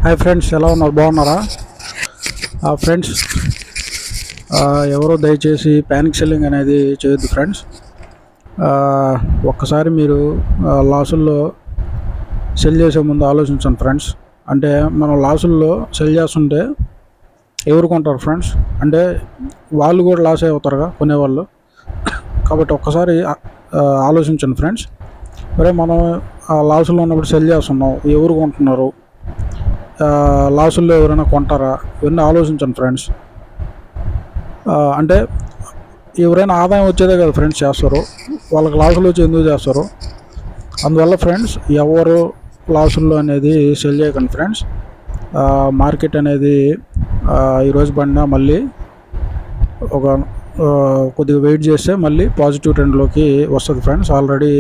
Hi friends, ఎలా ఉన్నారు? బాగున్నారా? ఫ్రెండ్స్, ఎవరో దయచేసి ప్యానిక్ సెల్లింగ్ అనేది చేయొద్దు ఫ్రెండ్స్. ఒక్కసారి మీరు లాసుల్లో సెల్ చేసే ముందు ఆలోచించండి ఫ్రెండ్స్. అంటే మనం లాసుల్లో సెల్ చేస్తుంటే ఎవరు కొంటారు ఫ్రెండ్స్? అంటే వాళ్ళు కూడా లాస్ అవుతారుగా కొనేవాళ్ళు. కాబట్టి ఒక్కసారి ఆలోచించండి ఫ్రెండ్స్. మరి మనం లాసుల్లో ఉన్నప్పుడు సెల్ చేస్తున్నాం, ఎవరు కొంటున్నారు, లాసుల్లో ఎవరైనా కొంటారా, ఇవన్నీ ఆలోచించండి ఫ్రెండ్స్. అంటే ఎవరైనా ఆదాయం వచ్చేదే కదా ఫ్రెండ్స్ చేస్తారు, వాళ్ళకి లాసులు వచ్చి ఎందుకు చేస్తారు? అందువల్ల ఫ్రెండ్స్, ఎవరు లాసుల్లో అనేది సెల్ చేయకండి ఫ్రెండ్స్. మార్కెట్ అనేది ఈరోజు పడినా మళ్ళీ ఒక కొద్దిగా వెయిట్ చేస్తే మళ్ళీ పాజిటివ్ ట్రెండ్లోకి వస్తుంది ఫ్రెండ్స్. ఆల్రెడీ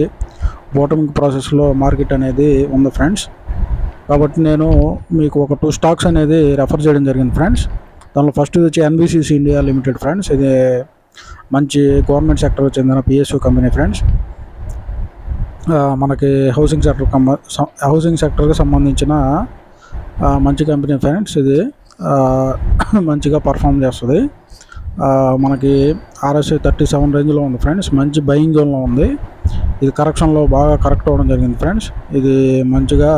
బాటమింగ్ ప్రాసెస్లో మార్కెట్ అనేది ఉంది ఫ్రెండ్స్. కాబట్టి నేను మీకు ఒక 2 స్టాక్స్ అనేది రెఫర్ చేయడం జరిగింది ఫ్రెండ్స్. దానిలో ఫస్ట్ వచ్చి ఎన్బిసిసి ఇండియా లిమిటెడ్ ఫ్రెండ్స్. ఇది మంచి గవర్నమెంట్ సెక్టర్ చెందిన పిఎస్యు కంపెనీ ఫ్రెండ్స్. మనకి హౌసింగ్ సెక్టర్కి సంబంధించిన మంచి కంపెనీ ఫ్రెండ్స్. ఇది మంచిగా పర్ఫామ్ చేస్తుంది. మనకి RSI 37 రేంజ్లో ఉంది ఫ్రెండ్స్. మంచి బయింగ్ జోన్లో ఉంది. ఇది కరెక్షన్లో బాగా కరెక్ట్ అవ్వడం జరిగింది ఫ్రెండ్స్. ఇది మంచిగా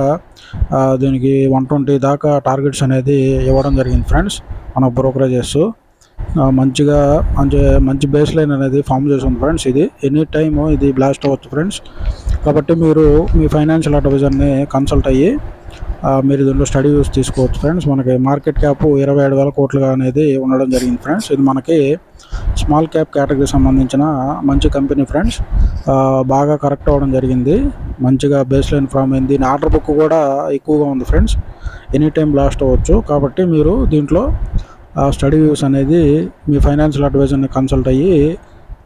దీనికి 120 దాకా టార్గెట్స్ అనేది ఇవ్వడం జరిగింది ఫ్రెండ్స్. మన బ్రోకరేజెస్ మంచిగా మంచి బేస్ లైన్ అనేది ఫామ్ చేస్తుంది ఫ్రెండ్స్. ఇది ఎనీ టైమ్ ఇది బ్లాస్ట్ అవ్వచ్చు ఫ్రెండ్స్. కాబట్టి మీరు మీ ఫైనాన్షియల్ అడ్వైజర్ని కన్సల్ట్ అయ్యి మీరు దీంట్లో స్టడీ యూస్ తీసుకోవచ్చు ఫ్రెండ్స్. మనకి మార్కెట్ క్యాప్ 27,000 కోట్లుగా అనేది ఉండడం జరిగింది ఫ్రెండ్స్. ఇది మనకి స్మాల్ క్యాప్ కేటగిరీకి సంబంధించిన మంచి కంపెనీ ఫ్రెండ్స్. బాగా కరెక్ట్ అవ్వడం జరిగింది. మంచిగా బేస్ లైన్ ఫామ్ అయింది. దీని ఆర్డర్ బుక్ కూడా ఎక్కువగా ఉంది ఫ్రెండ్స్. ఎనీ టైం బ్లాస్ట్ అవ్వచ్చు. కాబట్టి మీరు దీంట్లో స్టడీ యూస్ అనేది మీ ఫైనాన్షియల్ అడ్వైజర్ని కన్సల్ట్ అయ్యి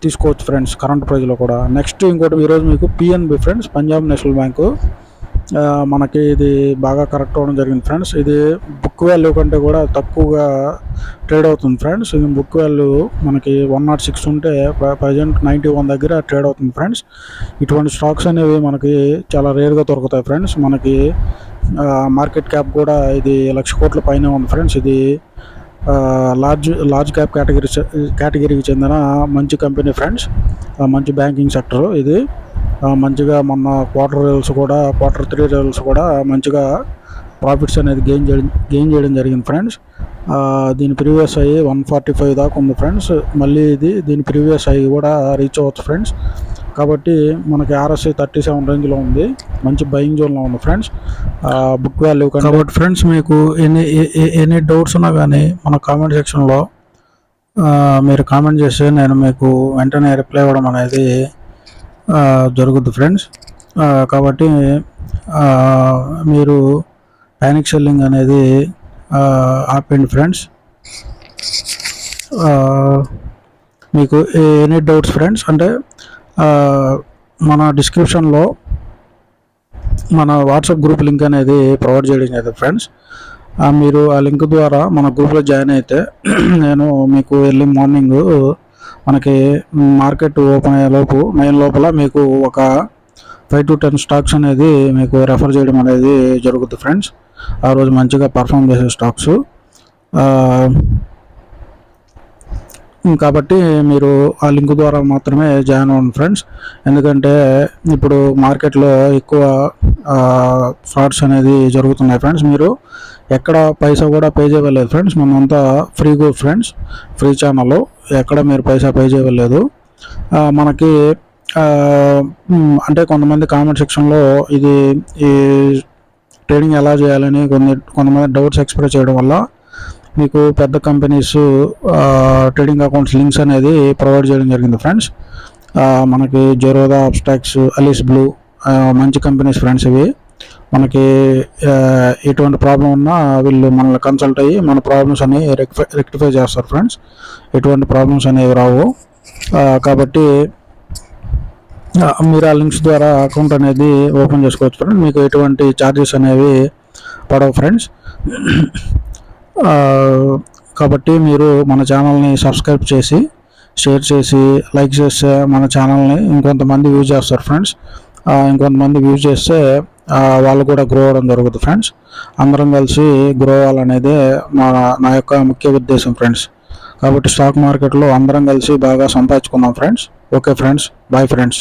తీసుకోవచ్చు ఫ్రెండ్స్, కరెంట్ ప్రైజ్లో కూడా. నెక్స్ట్ ఇంకోటి ఈరోజు మీకు PNB friends, Punjab national bank. మనకి ఇది బాగా కరెక్ట్ అవ్వడం జరిగింది ఫ్రెండ్స్. ఇది బుక్ వాల్యూ కంటే కూడా తక్కువగా ట్రేడ్ అవుతుంది ఫ్రెండ్స్. ఇది బుక్ వాల్యూ మనకి 106 ఉంటే ప్రజెంట్ 91 దగ్గర ట్రేడ్ అవుతుంది ఫ్రెండ్స్. ఇటువంటి స్టాక్స్ అనేవి మనకి చాలా రేర్గా దొరుకుతాయి ఫ్రెండ్స్. మనకి మార్కెట్ క్యాప్ కూడా ఇది 1,00,000 కోట్ల పైన ఉంది ఫ్రెండ్స్. ఇది లార్జ్ క్యాప్ కేటగిరీకి చెందిన మంచి కంపెనీ ఫ్రెండ్స్. మంచి బ్యాంకింగ్ సెక్టర్ ఇది. మంచిగా మొన్న క్వార్టర్ 3 రిజల్ట్స్ కూడా మంచిగా ప్రాఫిట్స్ అనేది గెయిన్ చేయడం జరిగింది ఫ్రెండ్స్. దీని ప్రీవియస్ అయ్యి 145 దాకా ఉంది ఫ్రెండ్స్. మళ్ళీ దీని ప్రీవియస్ అయ్యి కూడా రీచ్ అవ్వచ్చు ఫ్రెండ్స్. కాబట్టి మనకి RSI 37 రేంజ్లో ఉంది. మంచి బయింగ్ జోన్లో ఉంది ఫ్రెండ్స్. బుక్ వాల్యూ కాబట్టి ఫ్రెండ్స్, మీకు ఎనీ డౌట్స్ ఉన్నా కానీ మన కామెంట్ సెక్షన్లో మీరు కామెంట్ చేస్తే నేను మీకు వెంటనే రిప్లై ఇవ్వడం అనేది జరుగుద్ది ఫ్రెండ్స్. కాబట్టి మీరు ప్యానిక్ సెల్లింగ్ అనేది ఆపండి ఫ్రెండ్స్. మీకు ఎనీ డౌట్స్ ఫ్రెండ్స్ అంటే మన డిస్క్రిప్షన్లో మన వాట్సాప్ గ్రూప్ లింక్ అనేది ప్రొవైడ్ చేయడం కదా ఫ్రెండ్స్. మీరు ఆ లింక్ ద్వారా మన గ్రూప్లో జాయిన్ అయితే నేను మీకు ఎర్లీ మార్నింగ్ మనకి మార్కెట్ ఓపెన్ అయ్యే 9 లోపల మీకు ఒక 5 to 10 స్టాక్స్ అనేది మీకు రెఫర్ చేయడం అనేది జరుగుతుంది ఫ్రెండ్స్. ఆ రోజు మంచిగా పర్ఫామ్ చేసే స్టాక్స్. కాబట్టి మీరు ఆ లింక్ ద్వారా మాత్రమే జాయిన్ అవ్వండి ఫ్రెండ్స్. ఎందుకంటే ఇప్పుడు మార్కెట్లో ఎక్కువ ఫ్రాడ్స్ అనేది జరుగుతున్నాయి ఫ్రెండ్స్. మీరు ఎక్కడ పైసా కూడా పే చేయలేదు ఫ్రెండ్స్. మనంతా free group friends, free channel. ఎక్కడ మీరు పైసా పే చేయలేదు. మనకి అంటే కొంతమంది కామెంట్ సెక్షన్లో ఈ ట్రేడింగ్ ఎలా చేయాలని కొంతమంది డౌట్స్ ఎక్స్ప్రెస్ చేయడం వల్ల మీకు పెద్ద కంపెనీస్ ట్రేడింగ్ అకౌంట్స్ లింక్స్ అనేది ప్రొవైడ్ చేయడం జరిగింది ఫ్రెండ్స్. మనకి జెరోదా, అబ్స్టాక్స్, అలీస్ బ్లూ మంచి కంపెనీస్ ఫ్రెండ్స్. ఇవి మనకి ఎటువంటి ప్రాబ్లం ఉన్నా వీళ్ళు మనల్ని కన్సల్ట్ అయ్యి మన ప్రాబ్లమ్స్ అన్ని రెక్టిఫై చేస్తారు ఫ్రెండ్స్. ఎటువంటి ప్రాబ్లమ్స్ అనేవి రావు. కాబట్టి మీరు ఆ లింక్స్ ద్వారా అకౌంట్ అనేది ఓపెన్ చేసుకోవచ్చు ఫ్రెండ్స్. మీకు ఎటువంటి ఛార్జెస్ అనేవి పడవు ఫ్రెండ్స్. కాబట్టి మీరు మన ఛానల్ని సబ్స్క్రైబ్ చేసి, షేర్ చేసి, లైక్ చేస్తే మన ఛానల్ని ఇంకొంతమంది యూజ్ చేస్తారు ఫ్రెండ్స్. ఇంకొంతమంది యూజ్ చేస్తే వాళ్ళు కూడా గ్రో అవ్వడం జరుగుతుంది ఫ్రెండ్స్. అందరం కలిసి గ్రో అవ్వాలనేదే నా యొక్క ముఖ్య ఉద్దేశం ఫ్రెండ్స్. కాబట్టి స్టాక్ మార్కెట్లో అందరం కలిసి బాగా సంపాదించుకుందాం friends. Okay friends, bye friends.